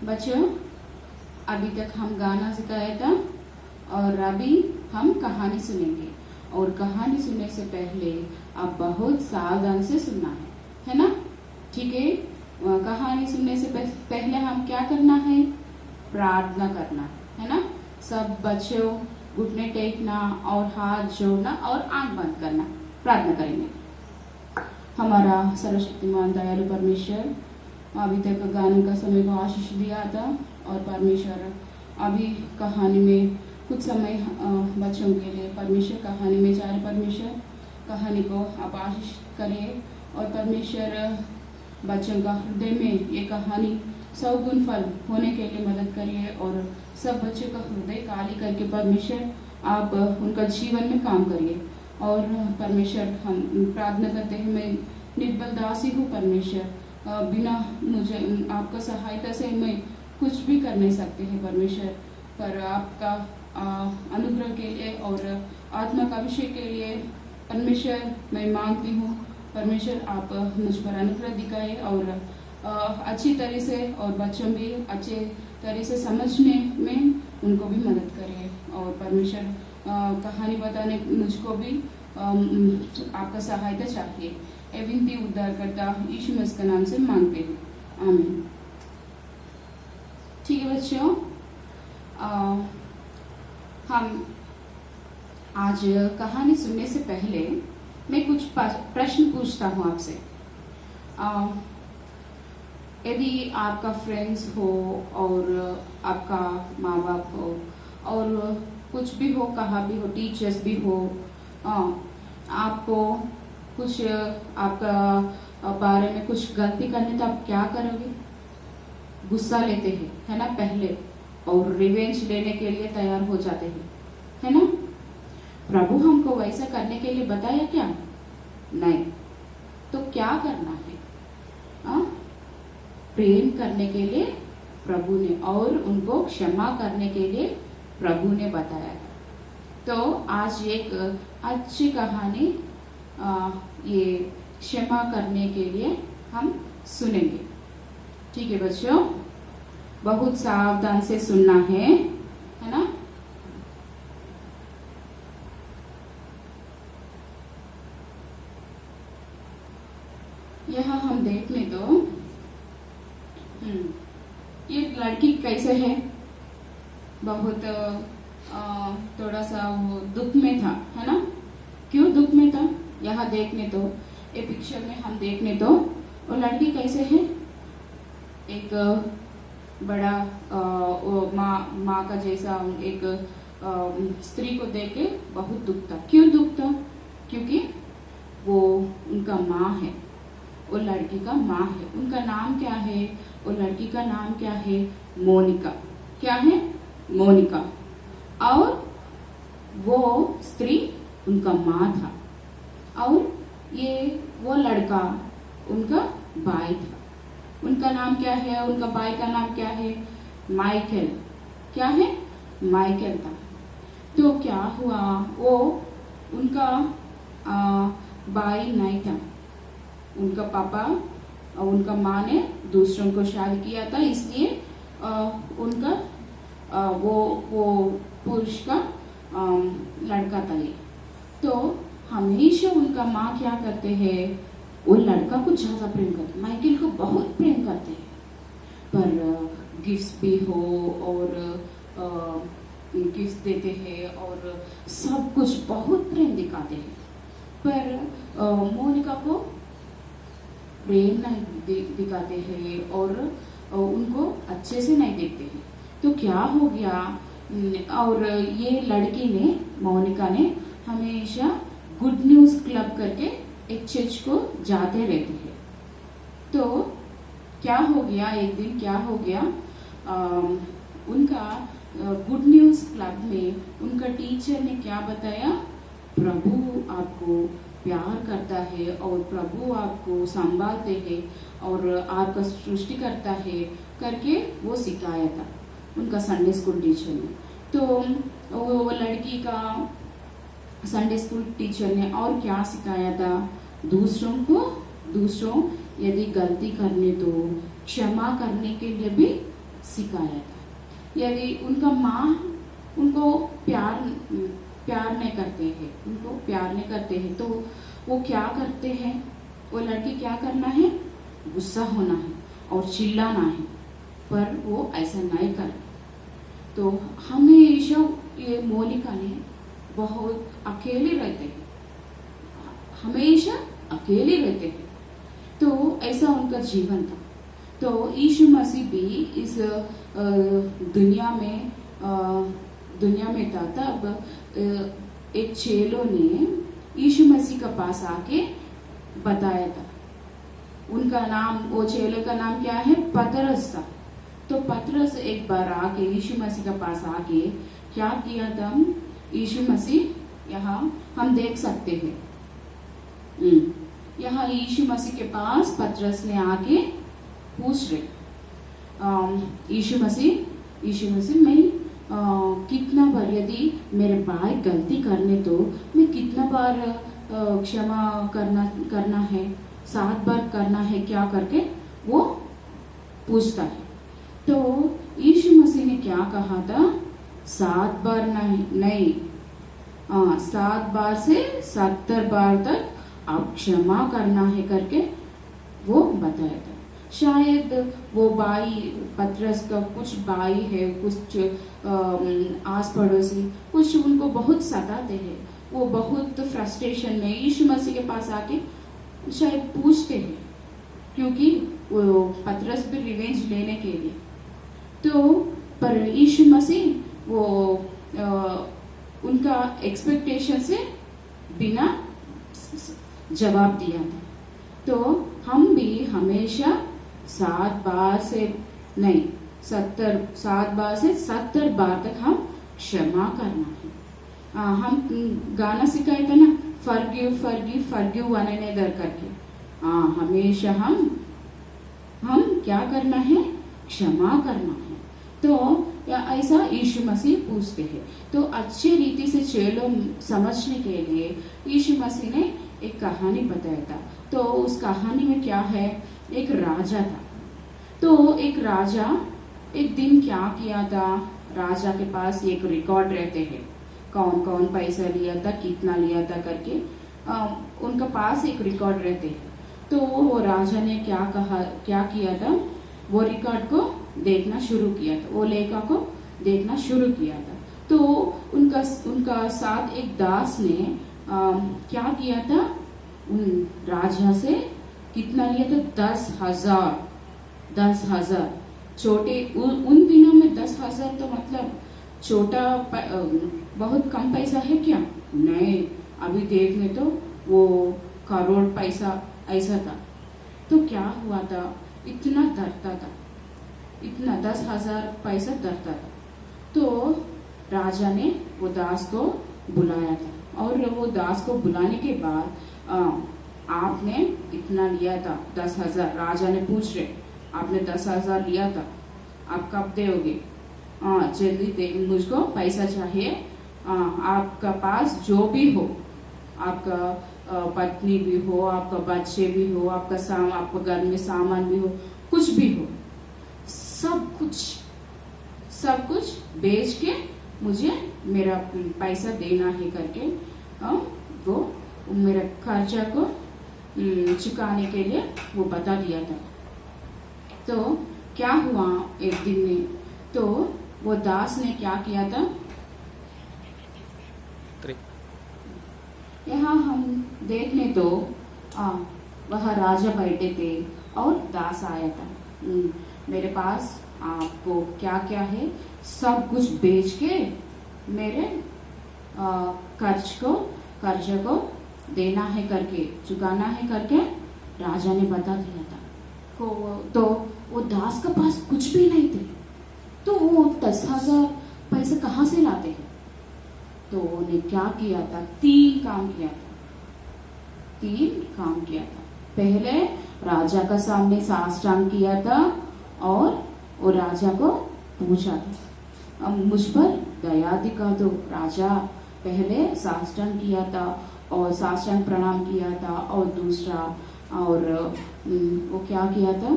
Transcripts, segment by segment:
बच्चों, अभी तक हम गाना सिखाया था और अभी हम कहानी सुनेंगे। और कहानी सुनने से पहले आप बहुत सावधान से सुनना है ना? ठीक है। कहानी सुनने से पहले हम क्या करना है? प्रार्थना करना है ना? सब बच्चों घुटने टेकना और हाथ जोड़ना और आंख बंद करना। प्रार्थना करेंगे। हमारा सर्वशक्तिमान दयालु परमेश्वर, अभी तक गाने का समय को आशीष दिया था और परमेश्वर अभी कहानी में कुछ समय बच्चों के लिए परमेश्वर कहानी में जा रहे। परमेश्वर कहानी को आप आशीष करिए और परमेश्वर बच्चों का हृदय में ये कहानी 100 गुण फल होने के लिए मदद करिए और सब बच्चों का हृदय काली करके परमेश्वर आप उनका जीवन में काम करिए। और परमेश्वर हम प्रार्थना करते हैं, मैं निर्बल दासी हूँ परमेश्वर, बिना मुझे आपका सहायता से मैं कुछ भी कर नहीं सकते हैं परमेश्वर, पर आपका अनुग्रह के लिए और आत्मा का अभिषेक के लिए परमेश्वर मैं मांगती हूँ। परमेश्वर आप मुझ पर अनुग्रह दिखाए और अच्छी तरह से और बच्चों भी अच्छे तरह से समझने में उनको भी मदद करिए। और परमेश्वर कहानी बताने मुझको भी आपका सहायता चाहिए। ए विनती उद्धारकर्ता यीशु मसीह के नाम से मांगते हैं, आमीन। ठीक है बच्चों, हम आज कहानी सुनने से पहले मैं कुछ प्रश्न पूछता हूँ आपसे। यदि आपका फ्रेंड्स हो और आपका माँ बाप हो और कुछ भी हो, कहाँ भी हो, टीचर्स भी हो, आपको कुछ आपका बारे में कुछ गलती करने तो आप क्या करोगे? गुस्सा लेते हैं, है ना, पहले, और रिवेंज लेने के लिए तैयार हो जाते हैं, है ना? प्रभु हमको वैसा करने के लिए बताया क्या? नहीं। तो क्या करना है? प्रेम करने के लिए प्रभु ने और उनको क्षमा करने के लिए प्रभु ने बताया। तो आज एक अच्छी कहानी ये क्षमा करने के लिए हम सुनेंगे। ठीक है बच्चों, बहुत सावधान से सुनना है ना? यहाँ हम देखने तो ये लड़की कैसे है? बहुत थोड़ा सा वो दुख में था, है ना? क्यों दुख में था? यहाँ देखने तो ये पिक्चर में हम देखने तो वो लड़की कैसे है? एक बड़ा माँ का जैसा एक स्त्री को देख के बहुत दुख था। क्यों दुख था? क्योंकि वो उनका माँ है, वो लड़की का माँ है। उनका नाम क्या है? वो लड़की का नाम क्या है? मोनिका। क्या है? मोनिका। और वो स्त्री उनका माँ था और ये वो लड़का उनका भाई था। उनका नाम क्या है? उनका भाई का नाम क्या है? माइकल। क्या है? माइकल था। तो क्या हुआ? वो उनका भाई नहीं था, उनका पापा और उनका माँ ने दूसरों को शादी किया था, इसलिए उनका वो पुरुष का लड़का था ये। तो हमेशा उनका माँ क्या करते हैं? वो लड़का को ज्यादा प्रेम करते, माइकल को बहुत प्रेम करते हैं, पर गिफ्ट भी हो और गिफ्ट देते हैं और सब कुछ बहुत प्रेम दिखाते हैं, पर मोनिका को प्रेम नहीं दिखाते हैं और उनको अच्छे से नहीं देखते हैं। तो क्या हो गया? और ये लड़की ने, मोनिका ने, हमेशा गुड न्यूज क्लब करके एक चर्च को जाते रहते हैं। तो क्या हो गया? एक दिन क्या हो गया? उनका गुड न्यूज क्लब में उनका टीचर ने क्या बताया? प्रभु आपको प्यार करता है और प्रभु आपको संभालते हैं और आपका सृष्टि करता है करके वो सिखाया था उनका संडे स्कूल टीचर ने। तो वो लड़की का संडे स्कूल टीचर ने और क्या सिखाया था? दूसरों यदि गलती करने तो क्षमा करने के लिए भी सिखाया था। यदि उनका माँ उनको प्यार नहीं करते हैं, उनको प्यार नहीं करते हैं, तो वो क्या करते हैं, वो लड़की क्या करना है, गुस्सा होना है और चिल्लाना है, पर वो ऐसा नहीं कर। तो हमेशा ये मोनिका ने बहुत अकेले रहते हैं, हमेशा अकेले रहते हैं। तो ऐसा उनका जीवन था। तो यीशु मसीह भी इस दुनिया में था। तब एक चेलों ने यीशु मसीह के पास आके बताया था। उनका नाम, वो चेले का नाम क्या है, पतरस था। तो पतरस एक बार आके यीशु मसीह के पास आके क्या किया था, यीशु मसीह यहाँ हम देख सकते हैं। यहाँ यीशु मसीह के पास पतरस ने आके पूछ रहे, यीशु मसीह मैं कितना बार, यदि मेरे भाई गलती करने तो मैं कितना बार क्षमा करना है, 7 बार करना है क्या, करके वो पूछता है। तो यीशु मसीह ने क्या कहा था, 7 बार नहीं 7 बार से 70 बार तक आप क्षमा करना है करके वो बताया था। शायद वो भाई, पतरस का कुछ भाई है, कुछ आस पड़ोसी, कुछ उनको बहुत सताते हैं, वो बहुत फ्रस्ट्रेशन में यीशु मसीह के पास आके शायद पूछते हैं, क्योंकि वो पतरस भी रिवेंज लेने के लिए। तो पर यीशु मसीह वो उनका एक्सपेक्टेशन से बिना जवाब दिया था। तो हम भी हमेशा 7 बार से नहीं 7 बार से 70 बार तक हम क्षमा करना है। हम गाना सिखाए थे ना, forgive forgive forgive one another करके। हमेशा हम क्या करना है, क्षमा करना है। तो ऐसा यीशु मसीह पूछते हैं। तो अच्छे रीति से चेलों समझने के लिए यीशु मसीह ने एक कहानी बताया था। तो उस कहानी में क्या है, एक राजा था। तो एक राजा एक दिन क्या किया था, राजा के पास एक रिकॉर्ड रहते हैं, कौन कौन पैसा लिया था, कितना लिया था करके उनका पास एक रिकॉर्ड रहते हैं। तो वो राजा ने क्या किया था, वो रिकॉर्ड को देखना शुरू किया था, वो लेखा को देखना शुरू किया था। तो उनका साथ एक दास ने क्या किया था, उन राजा से कितना लिया था, 10,000 छोटे उन दिनों में 10,000 तो मतलब छोटा बहुत कम पैसा है क्या, नहीं, अभी देखने तो वो करोड़ पैसा ऐसा था। तो क्या हुआ था, इतना डरता था, इतना 10,000 पैसा डरता था। तो राजा ने वो दास को बुलाया था, और वो दास को बुलाने के बाद आपने इतना लिया था 10,000, राजा ने पूछ रहे, आपने 10,000 लिया था, आप कब दोगे, जल्दी दे, मुझको पैसा चाहिए। आपका पास जो भी हो, आपका पत्नी भी हो, आपका बच्चे भी हो, आपका घर में सामान भी हो, कुछ भी हो, सब कुछ बेच के मुझे मेरा पैसा देना है करके वो मेरा खर्चा को चुकाने के लिए वो बता दिया था। तो क्या हुआ, एक दिन में तो वो दास ने क्या किया था, यहाँ हम देख लें तो वह राजा बैठे थे और दास आया था, मेरे पास आपको क्या क्या है, सब कुछ बेच के मेरे कर्ज को देना है करके, चुकाना है करके राजा ने बता दिया था। तो वो दास के पास कुछ भी नहीं थे, तो वो 10,000 पैसे कहाँ से लाते हैं। तो उन्हें क्या किया था, 3 काम किया था। पहले राजा का सामने साष्टांग किया था, और वो राजा को पूछा था, अब मुझ पर दया दिखा दो। राजा पहले साष्टांग किया था और साष्टांग प्रणाम किया था, और दूसरा वो क्या किया था,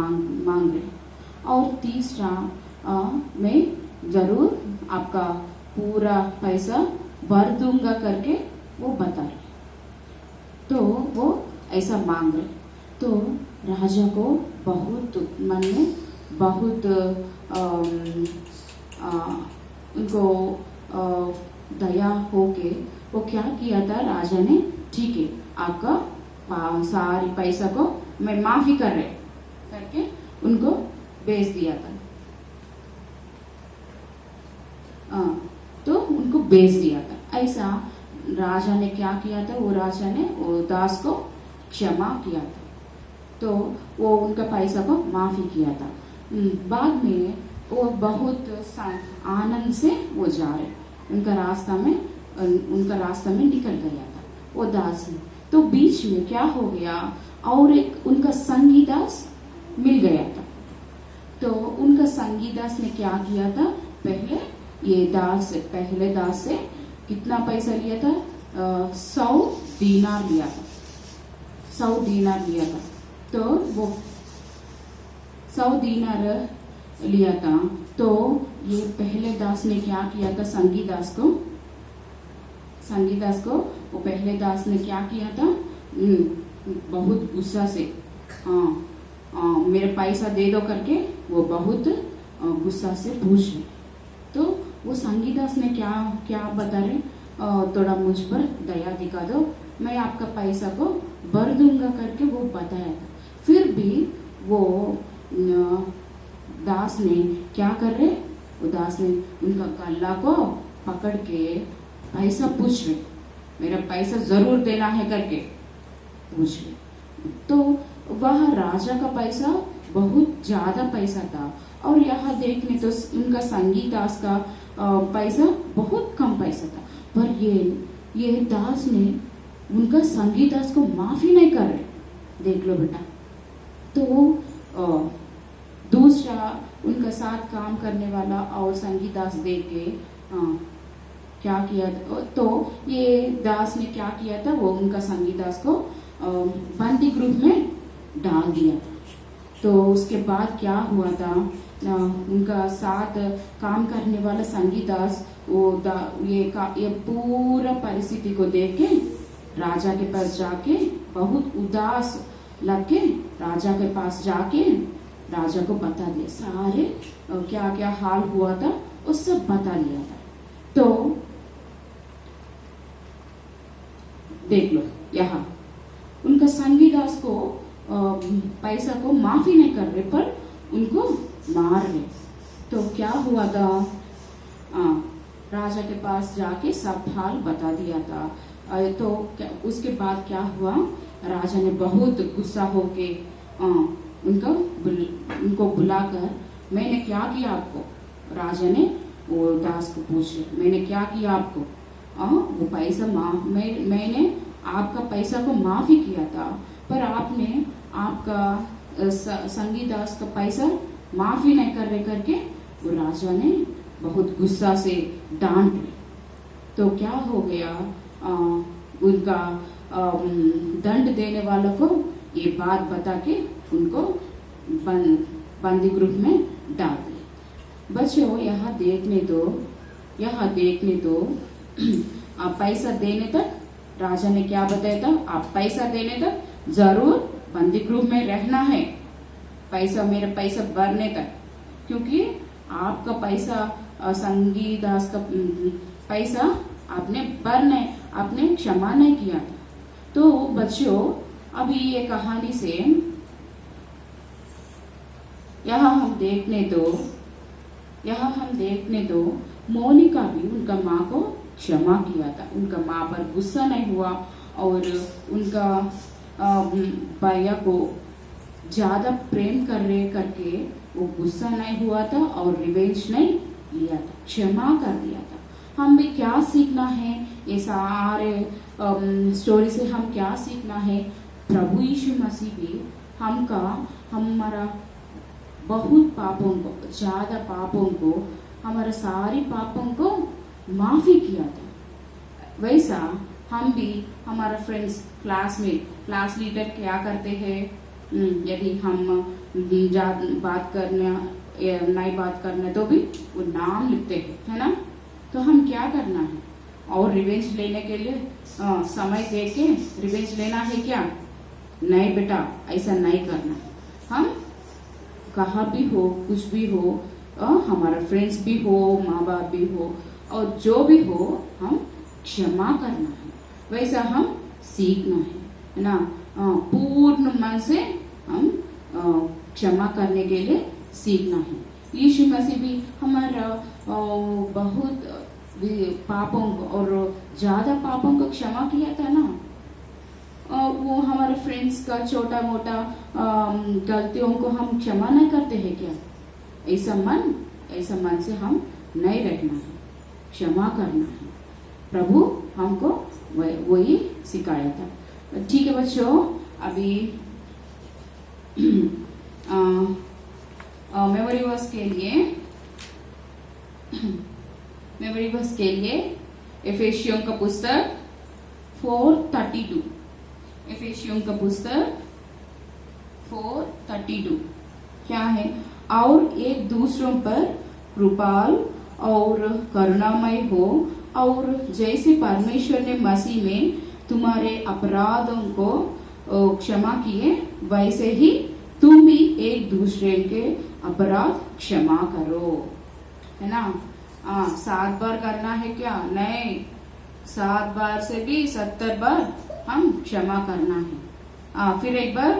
मांग रहे। और तीसरा, मैं जरूर आपका पूरा पैसा भर दूंगा करके वो बता रहे। तो वो ऐसा मांग रहे। तो राजा को बहुत मन में बहुत उनको दया होके वो क्या किया था, राजा ने ठीक है आपका सारी पैसा को मैं माफी कर रहे करके उनको भेज दिया था। तो उनको भेज दिया था। ऐसा राजा ने क्या किया था, वो राजा ने वो दास को क्षमा किया था। तो वो उनका पैसा को माफी किया था। बाद में वो बहुत आनंद से वो जा रहे, उनका रास्ता में निकल गया था वो दास ने। तो बीच में क्या हो गया, और एक उनका संगी दास मिल गया था। तो उनका संगी दास ने क्या किया था, पहले पहले दास से कितना पैसा लिया था, 100 दीनार लिया था। 100 दीनार लिया था। तो वो 100 दीनार लिया था। तो ये पहले दास ने क्या किया था, संगी दास को वो पहले दास ने क्या किया था, बहुत गुस्सा से मेरे पैसा दे दो करके वो बहुत गुस्सा से पूछ रहे। तो वो संगी दास ने क्या बता रहे, थोड़ा मुझ पर दया दिखा दो, मैं आपका पैसा को भर दूंगा करके वो बताया था। फिर भी वो दास ने क्या कर रहे, वो दास ने उनका गला को पकड़ के पैसा पूछ रहे, मेरा पैसा जरूर देना है करके पूछ रहे। तो वह राजा का पैसा बहुत ज्यादा पैसा था, और यहाँ देखने तो उनका संगी दास का पैसा बहुत कम पैसा था। पर ये दास ने उनका संगी दास को माफी नहीं कर रहे, देख लो बेटा। तो दूसरा उनका साथ काम करने वाला और संगी दास देख के क्या किया, तो ये दास ने क्या किया था, वो उनका संगी दास को बंदी ग्रुप में डाल दिया था। तो उसके बाद क्या हुआ था, उनका साथ काम करने वाला संगी दास ये पूरा परिस्थिति को देख के राजा के पास जाके बहुत उदास लग के राजा के पास जाके राजा को बता दिया, सारे क्या क्या हाल हुआ था वो सब बता दिया था। तो देख लो यहाँ उनका संगी दास को पैसा को माफी नहीं कर रहे, पर उनको मार रहे। तो क्या हुआ था, राजा के पास जाके सब हाल बता दिया था। तो उसके बाद क्या हुआ, राजा ने बहुत गुस्सा होके उनको बुलाकर, मैंने क्या किया आपको, राजा ने वो दास को पूछे, मैंने क्या किया आपको, वो पैसा मैंने आपका पैसा को माफी किया था, पर आपने आपका संगी दास का पैसा माफी नहीं कर रहे करके वो राजा ने बहुत गुस्सा से डांट रहे। तो क्या हो गया, उनका दंड देने वालों को ये बात बता के उनको बंदी ग्रुप में डाल दिया। बच्चों यहाँ देखने दो आप पैसा देने तक राजा ने क्या बताया था, आप पैसा देने तक जरूर बंदी ग्रुप में रहना है, मेरा पैसा भरने तक, क्योंकि आपका पैसा संगी दास का पैसा आपने क्षमा नहीं किया था। तो बच्चों अभी ये कहानी से यहाँ हम देखने दो मोनिका भी उनका माँ को क्षमा किया था, उनका माँ पर गुस्सा नहीं हुआ और उनका भैया को ज्यादा प्रेम कर रहे करके वो गुस्सा नहीं हुआ था और रिवेंज नहीं लिया था, क्षमा कर दिया था। हम भी क्या सीखना है, ये सारे स्टोरी से हम क्या सीखना है, प्रभु यीशु मसीह भी हमारा बहुत पापों को, ज्यादा पापों को, हमारा सारी पापों को माफी किया था। वैसा हम भी हमारा फ्रेंड्स क्लास लीडर क्या करते हैं, यदि हम बात करने नहीं बात करने तो भी वो नाम लिखते हैं, है ना। तो हम क्या करना है, और रिवेंज लेने के लिए समय दे के रिवेंज लेना है क्या? नहीं बेटा, ऐसा नहीं करना। हम कहाँ भी हो, कुछ भी हो, हमारा फ्रेंड्स भी हो, माँ बाप भी हो, और जो भी हो, हम क्षमा करना है। वैसा हम सीखना है ना। पूर्ण मन से हम क्षमा करने के लिए सीखना है। यीशु मसीह भी हमारा बहुत पापों को और ज्यादा पापों को क्षमा किया था ना। वो हमारे फ्रेंड्स का छोटा मोटा गलतियों को हम क्षमा नहीं करते हैं क्या? ऐसा मन से हम नहीं रहना है, क्षमा करना है। प्रभु हमको वही सिखाया था। ठीक है बच्चों, अभी मेमोरी वर्स के लिए एफेसियों का पुस्तक 4:32, एफेसियों का पुस्तक 4:32 क्या है? और एक दूसरों पर कृपाल और करुणामय हो, और जैसे परमेश्वर ने मसीह में तुम्हारे अपराधों को क्षमा किए, वैसे ही तुम भी एक दूसरे के अपराध क्षमा करो, है ना। 7 बार करना है क्या? नहीं, 7 बार से भी 70 बार हम क्षमा करना है। फिर एक बार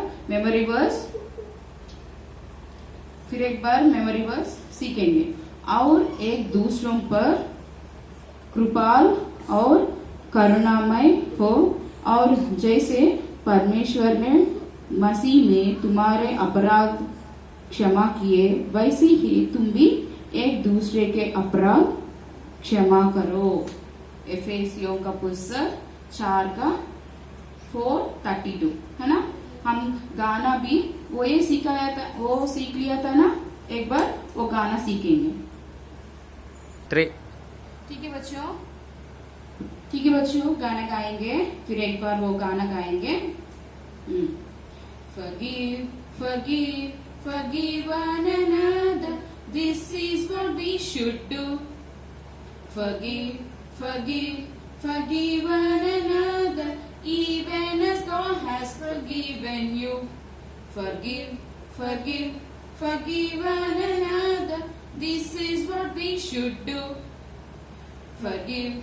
मेमोरी वर्स सीखेंगे। और एक दूसरों पर कृपाल और करुणामय हो, और जैसे परमेश्वर ने मसीह में तुम्हारे अपराध क्षमा किए, वैसे ही तुम भी एक दूसरे के अपराध क्षमा करो। एफेसियों का पुस्तक 4:32, है ना। हम गाना भी वो ये सिखाया था, वो सीख लिया था ना। एक बार वो गाना सीखेंगे। ठीक है बच्चों, गाना गाएंगे। फिर एक बार वो गाना गाएंगे। Forgive one another. This is what we should do. Forgive one another, even as God has forgiven you. Forgive one another. This is what we should do. Forgive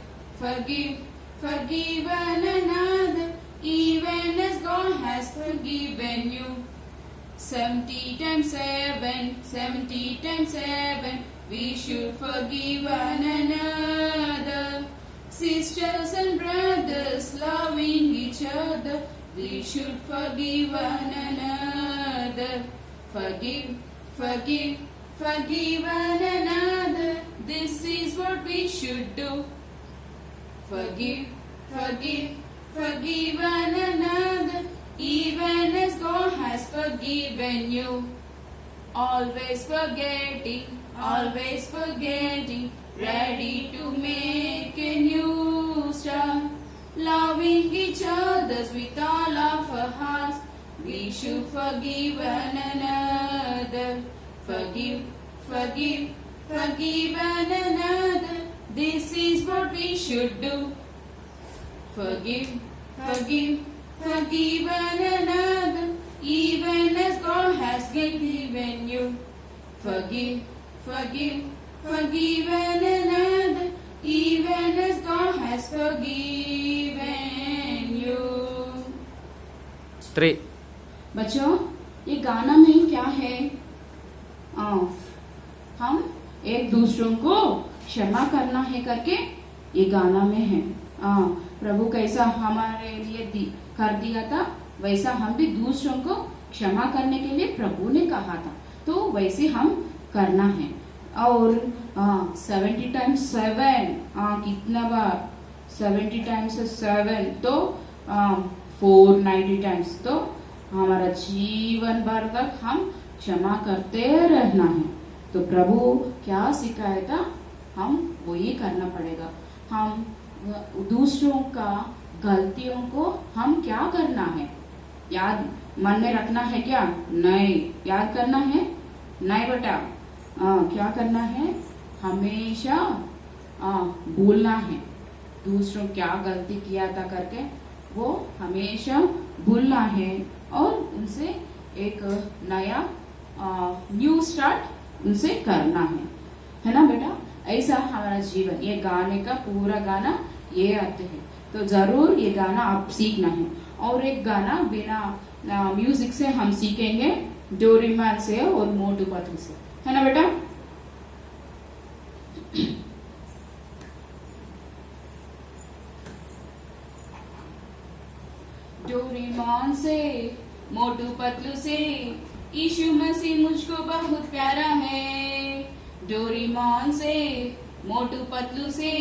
one another, even as God has forgiven you. 70 times 7, we should forgive one another. Sisters and brothers, loving each other, we should forgive one another. Forgive one another. This is what we should do. Forgive one another, even as God has forgiven you. Always forgetting, ready to make a new start. Loving each other with all of our hearts, we should forgive one another. Forgive one another. This is what we should do. Forgive one another, even as God has forgiven you. Forgive one another, even as God has forgiven you. 3 बच्चों, ये गाना में क्या है? हम एक दूसरों को क्षमा करना है करके ये गाना में है। प्रभु कैसा हमारे लिए कर दिया था, वैसा हम भी दूसरों को क्षमा करने के लिए प्रभु ने कहा था, तो वैसे हम करना है। और 70 times 7 कितना बार? 70 times 7 तो 490 times, तो हमारा जीवन भर तक हम क्षमा करते रहना है। तो प्रभु क्या सिखाया था, हम वही करना पड़ेगा। हम दूसरों का गलतियों को हम क्या करना है, मन में रखना है क्या? नहीं। याद करना है? नहीं बेटा। क्या करना है? हमेशा भूलना है। दूसरों क्या गलती किया था करके वो हमेशा भूलना है और उनसे एक नया न्यू स्टार्ट उनसे करना है ना बेटा? ऐसा हमारा जीवन, ये गाने का पूरा गाना ये आते हैं। तो जरूर ये गाना आप सीखना है। और एक गाना बिना म्यूजिक से हम सीखेंगे, डोरेमोन से और मोटू पतलू से, है ना बेटा? डोरेमोन से मोटू पतलू से यीशु मसीह मुझको बहुत प्यारा है। डोरेमोन से मोटू पतलू से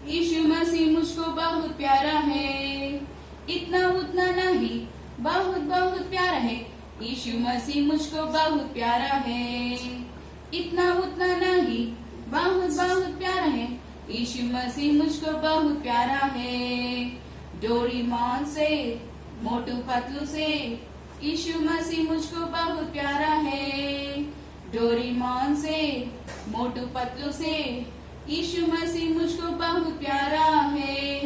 यीशु मसीह मुझको बहुत प्यारा है। इतना उतना नहीं, बहुत बहुत प्यारा है। यीशु मसीह मुझको बहुत प्यारा है। इतना उतना नहीं, बहुत बहुत प्यारा है। यीशु मसीह मुझको बहुत प्यारा है। डोरेमोन से मोटू पतलू से यीशु मसीह मुझको बहुत प्यारा है। डोरेमोन से मोटू पतलू से यीशु मसीह मुझको बहुत प्यारा है।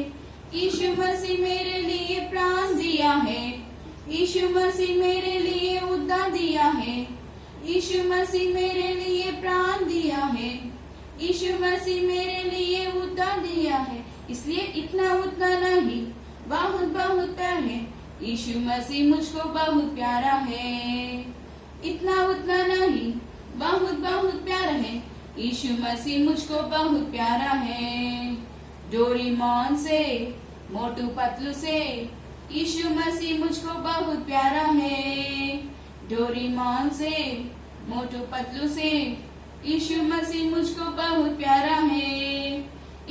यीशु मसीह मेरे लिए प्राण दिया है। यीशु मसीह मेरे लिए उद्धार दिया है। यीशु मसीह मेरे लिए प्राण दिया है। यीशु मसीह मेरे लिए उद्धार दिया है। इसलिए इतना उतना नहीं, बहुत बहुत प्यार है। यीशु मसीह मुझको बहुत प्यारा है। इतना उतना नहीं, बहुत बहुत प्यारा है। यीशु मसीह मुझको बहुत प्यारा है। डोरेमोन से मोटू पतलू से यीशु मसीह मुझको बहुत प्यारा है। डोरेमोन से मोटू पतलू से यीशु मसीह मुझको बहुत प्यारा है।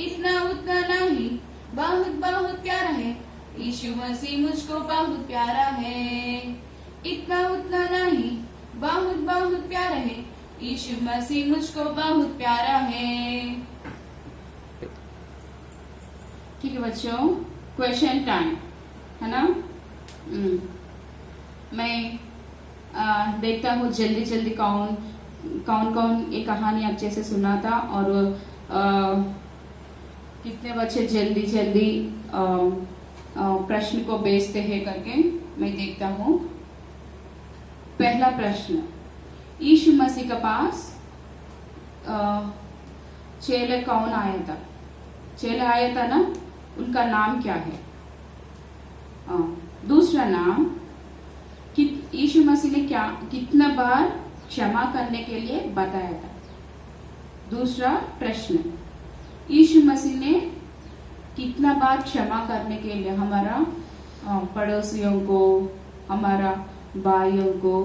इतना उतना नहीं, बहुत बहुत प्यारा है। यीशु मसीह मुझको बहुत प्यारा है। इतना उतना नहीं, बहुत बहुत प्यारा है। यीशु मसीह मुझको बहुत प्यारा है। ठीक है बच्चों, क्वेश्चन टाइम है ना? मैं देखता हूँ जल्दी जल्दी कौन कौन ये कहानी अच्छे से सुना था और कितने बच्चे जल्दी जल्दी प्रश्न को भेजते हैं करके मैं देखता हूँ। पहला प्रश्न, यीशु मसीह के पास चेले कौन आया था? चेले आया था ना, उनका नाम क्या है? दूसरा नाम, यीशु मसीह ने क्या कितना बार क्षमा करने के लिए बताया था? दूसरा प्रश्न, यीशु मसीह ने कितना बार क्षमा करने के लिए हमारा पड़ोसियों को, हमारा भाइयों को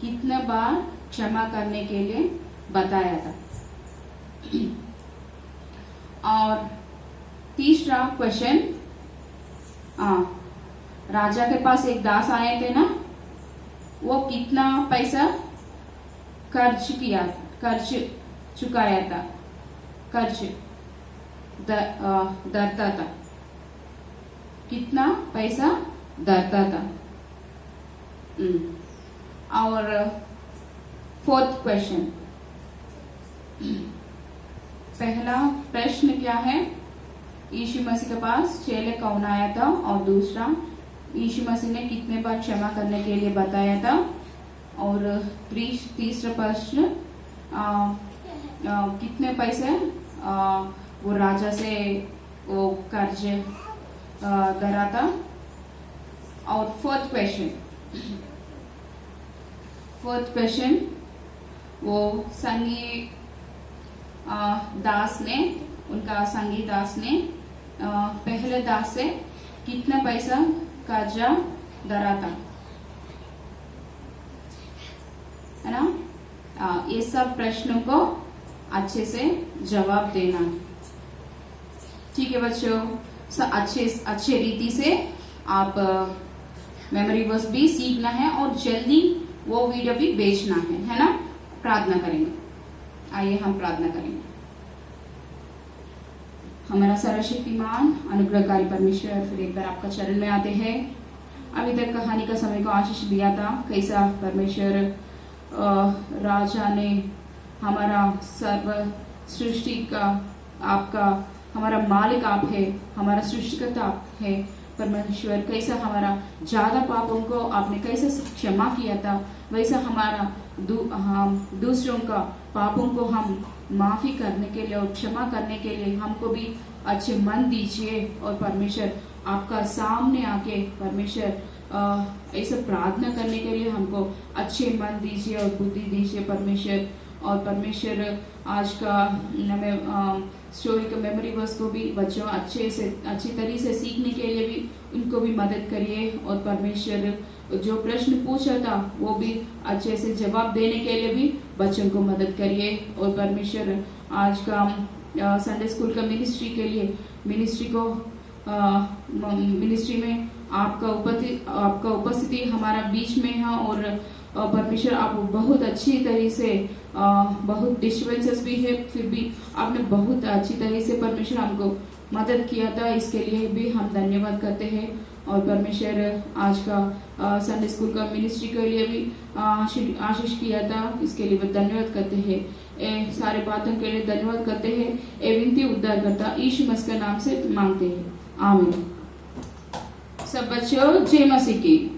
कितना बार क्षमा करने के लिए बताया था? और तीसरा क्वेश्चन, राजा के पास एक दास आए थे ना, वो कितना पैसा कर्ज चुकाया था? कर्ज दरता था, कितना पैसा दरता था? और फोर्थ क्वेश्चन, पहला प्रश्न क्या है? यीशु मसीह के पास चेले कौन आया था? और दूसरा, यीशु मसीह ने कितने बार क्षमा करने के लिए बताया था? और तीसरा प्रश्न, कितने पैसे वो राजा से वो कर्ज दरा था? और फोर्थ क्वेश्चन, वो संगी दास ने, उनका संगी दास ने पहले दास से कितना पैसा कर्जा दरा था? है ना? ये सब प्रश्नों को अच्छे से जवाब देना। ठीक है बच्चों, अच्छे रीति से आप मेमोरी वर्स भी सीखना है और जल्दी वो वीडियो भी भेजना है ना? प्रार्थना करेंगे। आइए हम प्रार्थना करेंगे। हमारा सर्वशक्तिमान अनुग्रहकारी परमेश्वर, फिर एक बार आपका चरण में आते हैं। अभी तक कहानी का समय को आशीष दिया था, कैसा परमेश्वर राजा ने हमारा सर्व सृष्टि का आपका हमारा मालिक आप है, हमारा सृष्टिकर्ता आप है परमेश्वर। कैसा हमारा ज्यादा पापों को आपने कैसे क्षमा किया था, वैसा हमारा दूसरों का पापों को हम माफी करने के लिए और क्षमा करने के लिए हमको भी अच्छे मन दीजिए। और परमेश्वर आपका सामने आके परमेश्वर ऐसे प्रार्थना करने के लिए हमको अच्छे मन दीजिए और बुद्धि दीजिए परमेश्वर। और परमेश्वर आज का स्टोरी का मेमोरी वर्स को भी बच्चों अच्छी तरह से सीखने के लिए भी उनको भी मदद करिए। और परमेश्वर जो प्रश्न पूछा था वो भी अच्छे से जवाब देने के लिए भी बच्चों को मदद करिए। और परमेश्वर आज का संडे स्कूल का मिनिस्ट्री के लिए मिनिस्ट्री में आपका उपस्थिति हमारा बीच में है। और परमेश्वर आप बहुत अच्छी तरह से बहुत डिस्टर्बेंसेस भी है, फिर भी आपने बहुत अच्छी तरह से परमेश्वर हमको मदद किया था, इसके लिए भी हम धन्यवाद करते हैं। और परमेश्वर आज का संडे स्कूल का मिनिस्ट्री के लिए भी आशीष किया था, इसके लिए भी धन्यवाद करते हैं। सारे बातों के लिए धन्यवाद करते हैं। ए विनती उद्धार करता यीशु मसीह के नाम से मांगते हैं, आमीन। सब बच्चों जय मसीह की।